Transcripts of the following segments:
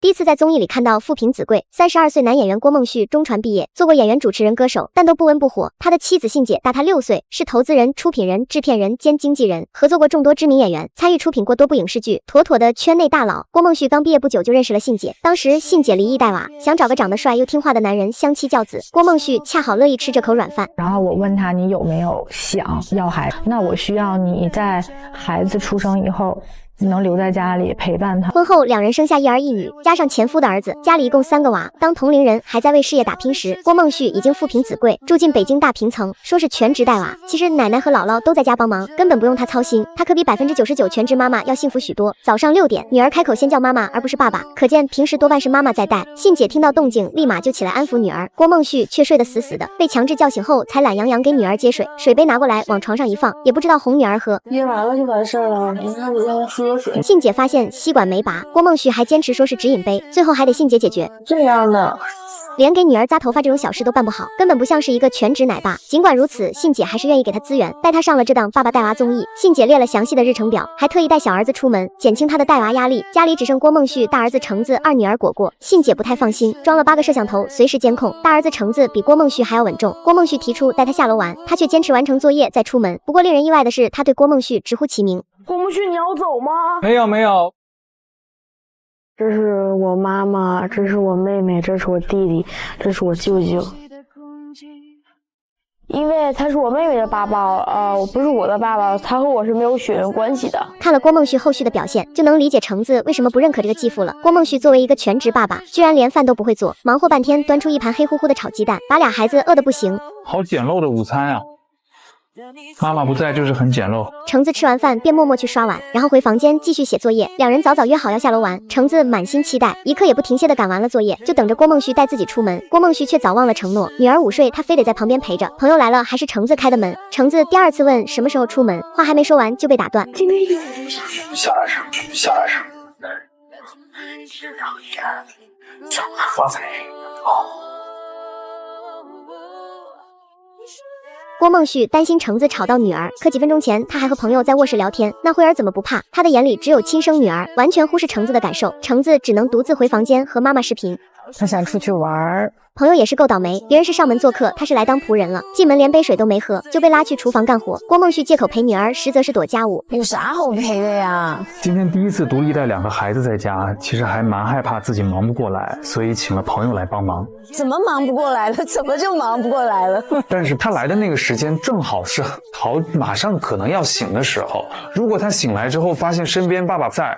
第一次在综艺里看到父凭子贵，32岁男演员郭梦旭中传毕业，做过演员、主持人、歌手，但都不温不火。他的妻子信姐大他6岁，是投资人、出品人、制片人兼经纪人，合作过众多知名演员，参与出品过多部影视剧，妥妥的圈内大佬。郭梦旭刚毕业不久就认识了信姐，当时信姐离异带娃，想找个长得帅又听话的男人相妻教子，郭梦旭恰好乐意吃这口软饭。然后我问他你有没有想要孩子？那我需要你在孩子出生以后能留在家里陪伴他。婚后两人生下1儿1女，加上前夫的儿子，家里一共3个娃。当同龄人还在为事业打拼时，郭梦旭已经父凭子贵，住进北京大平层，说是全职带娃。其实奶奶和姥姥都在家帮忙，根本不用他操心。他可比99%全职妈妈要幸福许多。早上6点，女儿开口先叫妈妈，而不是爸爸，可见平时多半是妈妈在带。信姐听到动静，立马就起来安抚女儿，郭梦旭却睡得死死的，被强制叫醒后，才懒洋洋给女儿接水，水杯拿过来往床上一放，也不知道哄女儿喝。噎完了就完事儿了，你看你让他喝水。信姐发现吸管没拔，郭梦旭还坚持说是直饮杯，最后还得信姐解决。这样的，连给女儿扎头发这种小事都办不好，根本不像是一个全职奶爸。尽管如此，信姐还是愿意给他资源，带他上了这档爸爸带娃综艺。信姐列了详细的日程表，还特意带小儿子出门，减轻他的带娃压力。家里只剩郭梦旭、大儿子橙子、2女儿果果。信姐不太放心，装了8个摄像头，随时监控。大儿子橙子比郭梦旭还要稳重。郭梦旭提出带他下楼玩，他却坚持完成作业再出门。不过令人意外的是，他对郭梦旭直呼其名。郭梦旭，你要走吗？没有。这是我妈妈，这是我妹妹，这是我弟弟，这是我舅舅。因为他是我妹妹的爸爸，不是我的爸爸，他和我是没有血缘关系的。看了郭梦旭后续的表现，就能理解橙子为什么不认可这个继父了。郭梦旭作为一个全职爸爸，居然连饭都不会做，忙活半天端出一盘黑乎乎的炒鸡蛋，把俩孩子饿得不行。好简陋的午餐啊！妈妈不在就是很简陋。橙子吃完饭便默默去刷碗，然后回房间继续写作业。两人早早约好要下楼玩，橙子满心期待，一刻也不停歇地赶完了作业，就等着郭梦旭带自己出门。郭梦旭却早忘了承诺，女儿午睡，他非得在旁边陪着。朋友来了，还是橙子开的门。橙子第2次问什么时候出门，话还没说完就被打断。今天有下来声，下来声。想发财哦。郭梦旭担心橙子吵到女儿，可几分钟前他还和朋友在卧室聊天，那慧儿怎么不怕？他的眼里只有亲生女儿，完全忽视橙子的感受。橙子只能独自回房间和妈妈视频。他想出去玩。朋友也是够倒霉，别人是上门做客，他是来当仆人了，进门连杯水都没喝，就被拉去厨房干活。郭梦旭借口陪女儿，实则是躲家务。有啥好陪的呀？今天第一次独立带2个孩子在家，其实还蛮害怕自己忙不过来，所以请了朋友来帮忙。怎么忙不过来了？怎么就忙不过来了？但是他来的那个时间正好是桃马上可能要醒的时候，如果他醒来之后发现身边爸爸在，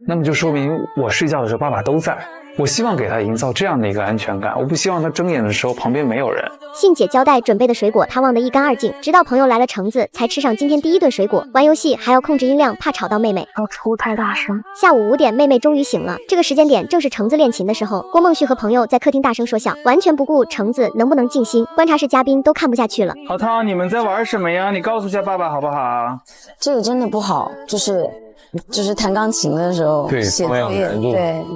那么就说明我睡觉的时候爸爸都在。我希望给他营造这样的一个安全感，我不希望他睁眼的时候旁边没有人。信姐交代准备的水果他忘得一干二净，直到朋友来了橙子才吃上今天第1顿水果。玩游戏还要控制音量，怕吵到妹妹，要出太大声。下午5点妹妹终于醒了，这个时间点正是橙子练琴的时候。郭梦旭和朋友在客厅大声说笑，完全不顾橙子能不能静心。观察室嘉宾都看不下去了。好涛，你们在玩什么呀？你告诉一下爸爸好不好？这个真的不好，就是弹钢琴的时候写作业，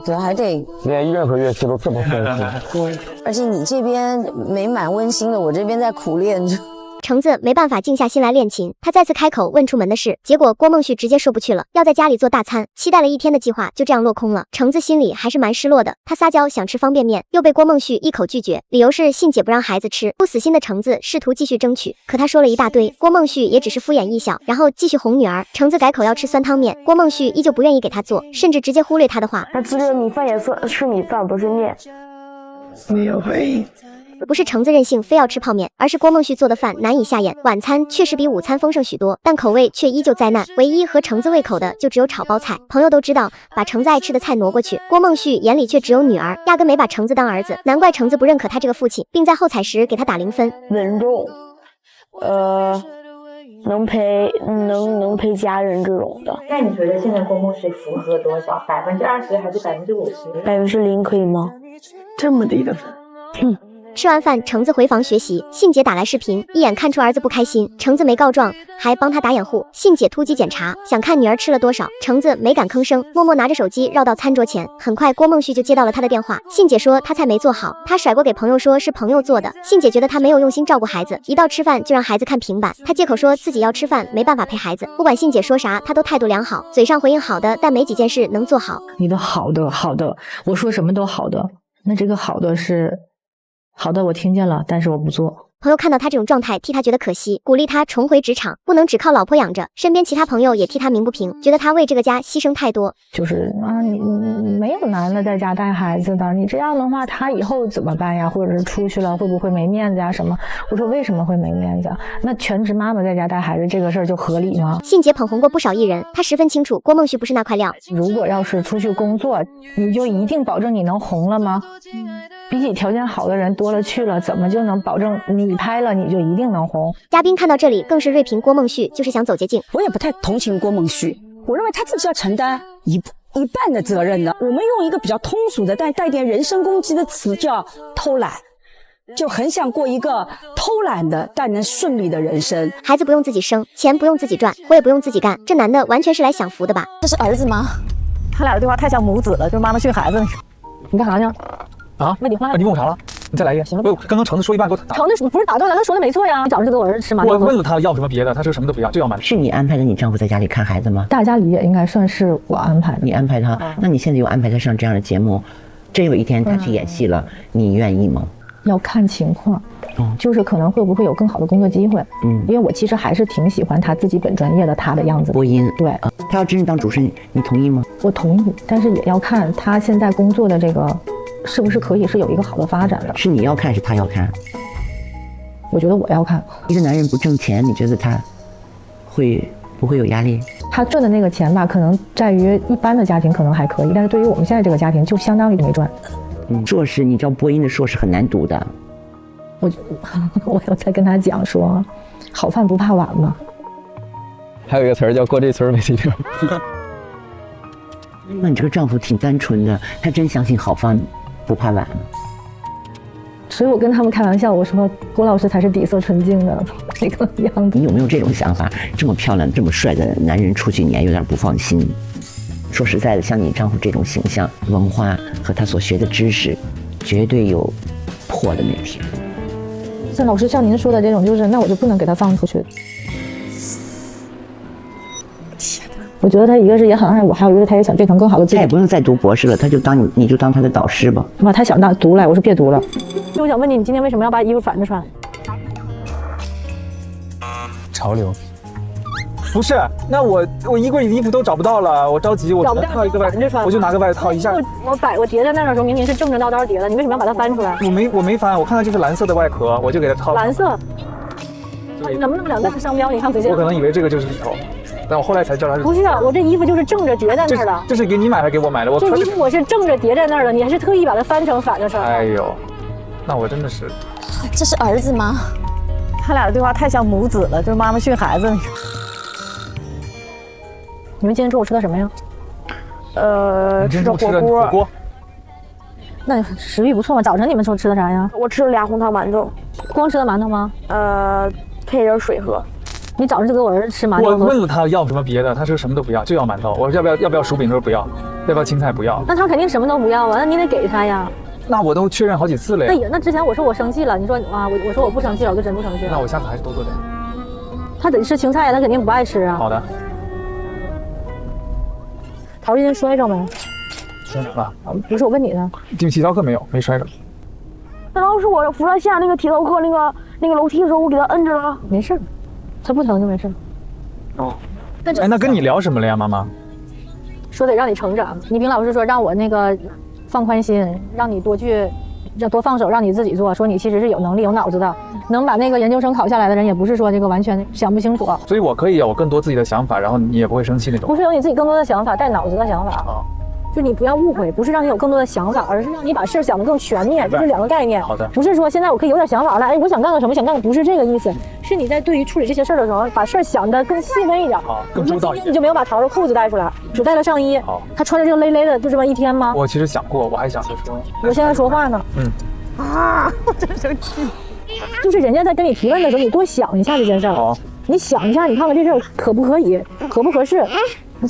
对，还得练任何乐器都这么丰富。对，而且你这边美满温馨的，我这边在苦练着。橙子没办法静下心来练琴，他再次开口问出门的事，结果郭梦旭直接说不去了，要在家里做大餐。期待了1天的计划就这样落空了，橙子心里还是蛮失落的。他撒娇想吃方便面，又被郭梦旭一口拒绝，理由是信姐不让孩子吃。不死心的橙子试图继续争取，可他说了一大堆，郭梦旭也只是敷衍一笑，然后继续哄女儿。橙子改口要吃酸汤面，郭梦旭依旧不愿意给他做，甚至直接忽略他的话。他自热米饭也是米饭，不是面。没有回应。不是橙子任性非要吃泡面，而是郭梦旭做的饭难以下咽。晚餐确实比午餐丰盛许多，但口味却依旧灾难。唯一合橙子胃口的就只有炒包菜。朋友都知道把橙子爱吃的菜挪过去，郭梦旭眼里却只有女儿，压根没把橙子当儿子。难怪橙子不认可他这个父亲，并在后采时给他打0分。稳重，能陪家人这种的。那你觉得现在郭梦旭符合多少？20%还是50%？0%可以吗？这么低的分。吃完饭，橙子回房学习，信姐打来视频，一眼看出儿子不开心，橙子没告状，还帮他打掩护。信姐突击检查，想看女儿吃了多少，橙子没敢吭声，默默拿着手机绕到餐桌前。很快，郭梦旭就接到了他的电话，信姐说他菜没做好，他甩锅给朋友说是朋友做的。信姐觉得他没有用心照顾孩子，一到吃饭就让孩子看平板，他借口说自己要吃饭，没办法陪孩子。不管信姐说啥，他都态度良好，嘴上回应好的，但没几件事能做好。你的好的，我说什么都好的，那这个好的是好的，我听见了，但是我不做。朋友看到他这种状态，替他觉得可惜，鼓励他重回职场，不能只靠老婆养着。身边其他朋友也替他鸣不平，觉得他为这个家牺牲太多。就是啊，你没有男的在家带孩子的，你这样的话，他以后怎么办呀？或者是出去了会不会没面子呀？什么？我说为什么会没面子？那全职妈妈在家带孩子这个事儿就合理吗？信姐捧红过不少艺人，她十分清楚郭梦旭不是那块料。如果要是出去工作，你就一定保证你能红了吗？比起条件好的人多了去了，怎么就能保证你拍了你就一定能红？嘉宾看到这里更是锐评郭梦旭就是想走捷径。我也不太同情郭梦旭，我认为他自己要承担一半的责任的。我们用一个比较通俗的但带点人身攻击的词叫偷懒，就很想过一个偷懒的但能顺利的人生。孩子不用自己生，钱不用自己赚，活也不用自己干，这男的完全是来享福的吧？这是儿子吗？他俩的对话太像母子了，就是妈妈训孩子。你干啥呢？啊？问你话？你问我啥了？你再来一遍。行了，刚刚橙子说一半给我打。橙子不是打断了，他说的没错呀。你早上就给我儿子吃馒头。我问了他要什么别的，他说什么都不要，就要馒头。是你安排的你丈夫在家里看孩子吗？大家理解应该算是我安排的。你安排他，那你现在又安排他上这样的节目，真有一天他去演戏了，你愿意吗？要看情况，就是可能会不会有更好的工作机会。因为我其实还是挺喜欢他自己本专业的他的样子。播音，对，他要真是当主持人，你同意吗？我同意，但是也要看他现在工作的这个是不是可以是有一个好的发展的。是你要看，是他要看？我觉得我要看。一个男人不挣钱，你觉得他不会有压力？他赚的那个钱吧，可能在于一般的家庭可能还可以，但是对于我们现在这个家庭，就相当于没赚。硕士，你知道播音的硕士很难读的。我有在跟他讲说，好饭不怕晚嘛。还有一个词儿叫过这村没这店。那你这个丈夫挺单纯的，他真相信好饭不怕晚。所以我跟他们开玩笑，我说郭老师才是底色纯净的那个样子。你有没有这种想法？这么漂亮、这么帅的男人出去，你还有点不放心？说实在的，像你丈夫这种形象、文化和他所学的知识，绝对有破的那天。像老师像您说的这种，就是那我就不能给他放出去。我觉得他一个是也很爱我，还有一个他也想变成更好的自己。他也不用再读博士了，他就当你就当他的导师吧。哇，他想读来，我说别读了。我想问你，你今天为什么要把衣服反着穿？潮流。不是，那我衣柜里的衣服都找不到了，我着急，我套一个外套，我就拿个外套一下。我叠在那儿的时候，明明是正正道道叠的，你为什么要把它翻出来？我没翻，我看到就是蓝色的外壳，我就给它套。蓝色。能不能两个商标？你看不见。我可能以为这个就是里头，但我后来才知道它是。不是啊，我这衣服就是正着叠在那儿的。这是给你买还是给我买的？这衣服我是正着叠在那儿的，你还是特意把它翻成反着穿。哎呦，那我真的是。这是儿子吗？他俩的对话太像母子了，就是妈妈训孩子。你们今天中午吃的什么呀？吃的火锅。那食欲不错嘛。早晨你们说吃的啥呀？我吃了俩红糖馒头。光吃的馒头吗？配点水喝。你早上就给我儿子吃馒头。我问了他要什么别的，他说什么都不要，就要馒头。我说要不要薯饼，他说不要。要不要青菜？不要。那他肯定什么都不要啊，那你得给他呀。那我都确认好几次了呀。那之前我说我生气了，你说啊，我说我不生气了，我就真不生气了。那我下次还是多做点。他得吃青菜呀，他肯定不爱吃啊。好的。桃今天摔着没？摔哪了？不是我问你呢。体操课没摔着。那要是我扶他下那个体操课那个楼梯的时候，我给他摁着了，没事，他不疼就没事。哦。哎，那跟你聊什么了呀，妈妈？说得让你成长。倪萍老师说让我那个放宽心，让你多放手，让你自己做。说你其实是有能力、有脑子的，能把那个研究生考下来的人，也不是说这个完全想不清楚。所以我可以有更多自己的想法，然后你也不会生气那种。不是有你自己更多的想法，带脑子的想法。就你不要误会，不是让你有更多的想法，而是让你把事儿想得更全面，这是两个概念。好的。不是说现在我可以有点想法了，哎，我想干个什么，想干个不是这个意思，是你在对于处理这些事儿的时候，把事儿想得更细分一点。好，更周到一点。你就没有把桃的裤子带出来，只带了上衣。好。他穿着这个勒勒的，就这么一天吗？我其实想过，我还想着说。我现在说话呢。啊，我真生气。就是人家在跟你提问的时候，你多想一下这件事儿。好，你想一下，你看看这事儿可不可以，合不合适，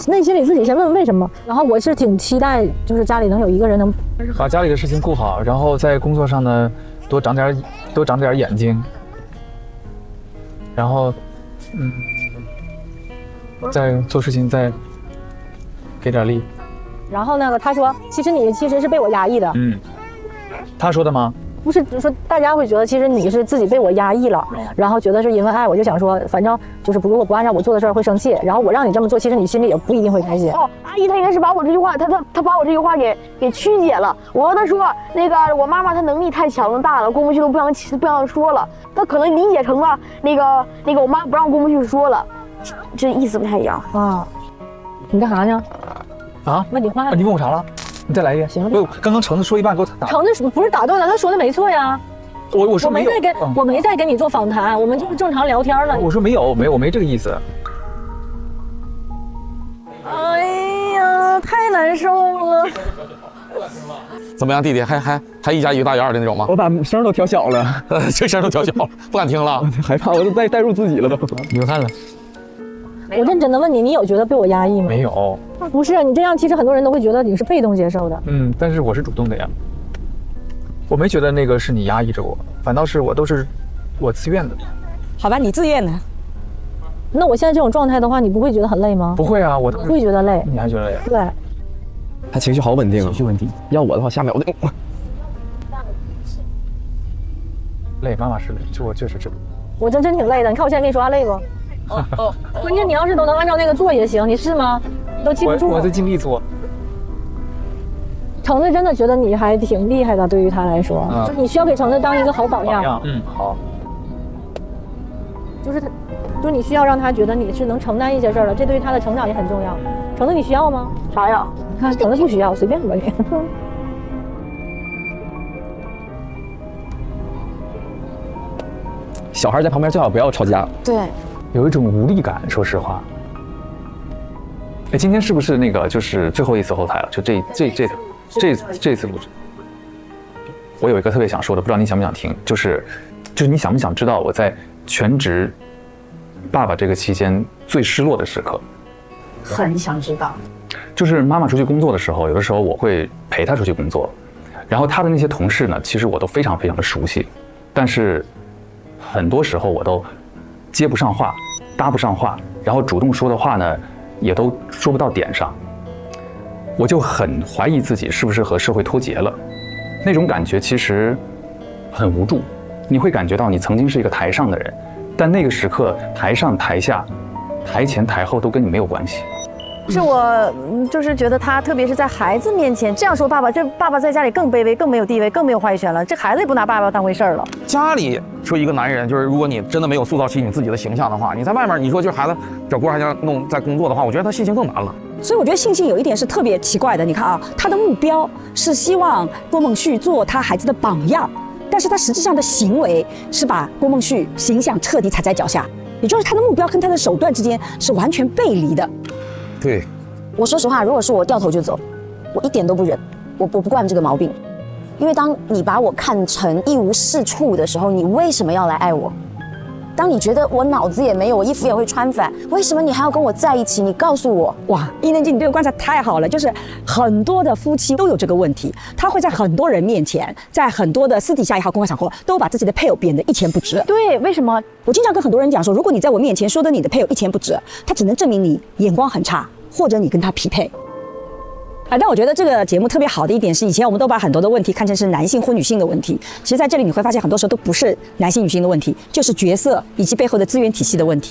内心里自己先问问为什么。然后我是挺期待，就是家里能有一个人能把家里的事情顾好，然后在工作上呢多长点眼睛，然后再做事情再给点力。然后那个他说，其实你是被我压抑的。他说的吗？不是，就是说大家会觉得其实你是自己被我压抑了，然后觉得是因为爱，我就想说，反正就是如果不按照我做的事儿会生气，然后我让你这么做，其实你心里也不一定会开心。哦，阿姨她应该是把我这句话，她把我这句话给曲解了。我和她说，那个我妈妈她能力太强大了，郭梦旭都不想说了，她可能理解成了那个我妈不让郭梦旭说了，这意思不太一样啊。你干啥呢？啊？问你话？你问我啥了？你再来一遍。行了。不，刚刚橙子说一半给我打。橙子不是打断了，他说的没错呀。我说没有。我没在跟你做访谈，我们就是正常聊天了。我说没有，我没这个意思。哎呀，太难受了。怎么样，弟弟还一加一大于2的那种吗？我把声都调小了，这声都调小了，不敢听了，害怕，我都带入自己了都。你看了。我认真的问你，你有觉得被我压抑吗？没有。不是你这样，其实很多人都会觉得你是被动接受的。但是我是主动的呀。我没觉得那个是你压抑着我，反倒是都是我自愿的。好吧，你自愿的。那我现在这种状态的话，你不会觉得很累吗？不会啊，我会觉得累。你还觉得累？对。他情绪好稳定，情绪稳定。要我的话，下秒我就累。妈妈是累，就我确实是。我真挺累的。你看我现在跟你说话累不？关键你要是都能按照那个做也行，你是吗？你都记不住。我在尽力做。橙子真的觉得你还挺厉害的，对于他来说，就是你需要给橙子当一个好榜样。好。就是你需要让他觉得你是能承担一些事儿的，这对于他的成长也很重要。橙子，你需要吗？啥呀？你看，橙子不需要，随便吧你。小孩在旁边最好不要吵架。对，有一种无力感，说实话。哎，今天是不是那个就是最后一次后台了？就这次录制，我有一个特别想说的，不知道你想不想听？就是你想不想知道我在全职爸爸这个期间最失落的时刻？很想知道。就是妈妈出去工作的时候，有的时候我会陪她出去工作，然后她的那些同事呢，其实我都非常非常的熟悉，但是很多时候我都接不上话，搭不上话，然后主动说的话呢，也都说不到点上，我就很怀疑自己是不是和社会脱节了。那种感觉其实很无助，你会感觉到你曾经是一个台上的人，但那个时刻台上台下、台前台后都跟你没有关系。是我就是觉得他，特别是在孩子面前这样说爸爸，这爸爸在家里更卑微、更没有地位、更没有话语权了。这孩子也不拿爸爸当回事儿了。家里说一个男人，就是如果你真的没有塑造起你自己的形象的话，你在外面你说就是孩子找锅还想弄在工作的话，我觉得他信心更难了。所以我觉得信心有一点是特别奇怪的。你看啊，他的目标是希望郭梦旭做他孩子的榜样，但是他实际上的行为是把郭梦旭形象彻底踩在脚下，也就是他的目标跟他的手段之间是完全背离的。对，我说实话，如果是我掉头就走，我一点都不忍，我不惯这个毛病。因为当你把我看成一无是处的时候，你为什么要来爱我？当你觉得我脑子也没有，我衣服也会穿反，为什么你还要跟我在一起？你告诉我。哇，伊能静，你对我观察太好了，就是很多的夫妻都有这个问题，他会在很多人面前，在很多的私底下也好，公开场合，都把自己的配偶贬得一钱不值。对，为什么？我经常跟很多人讲说，如果你在我面前说的你的配偶一钱不值，他只能证明你眼光很差，或者你跟他匹配。但我觉得这个节目特别好的一点是，以前我们都把很多的问题看成是男性或女性的问题，其实在这里你会发现很多时候都不是男性女性的问题，就是角色以及背后的资源体系的问题。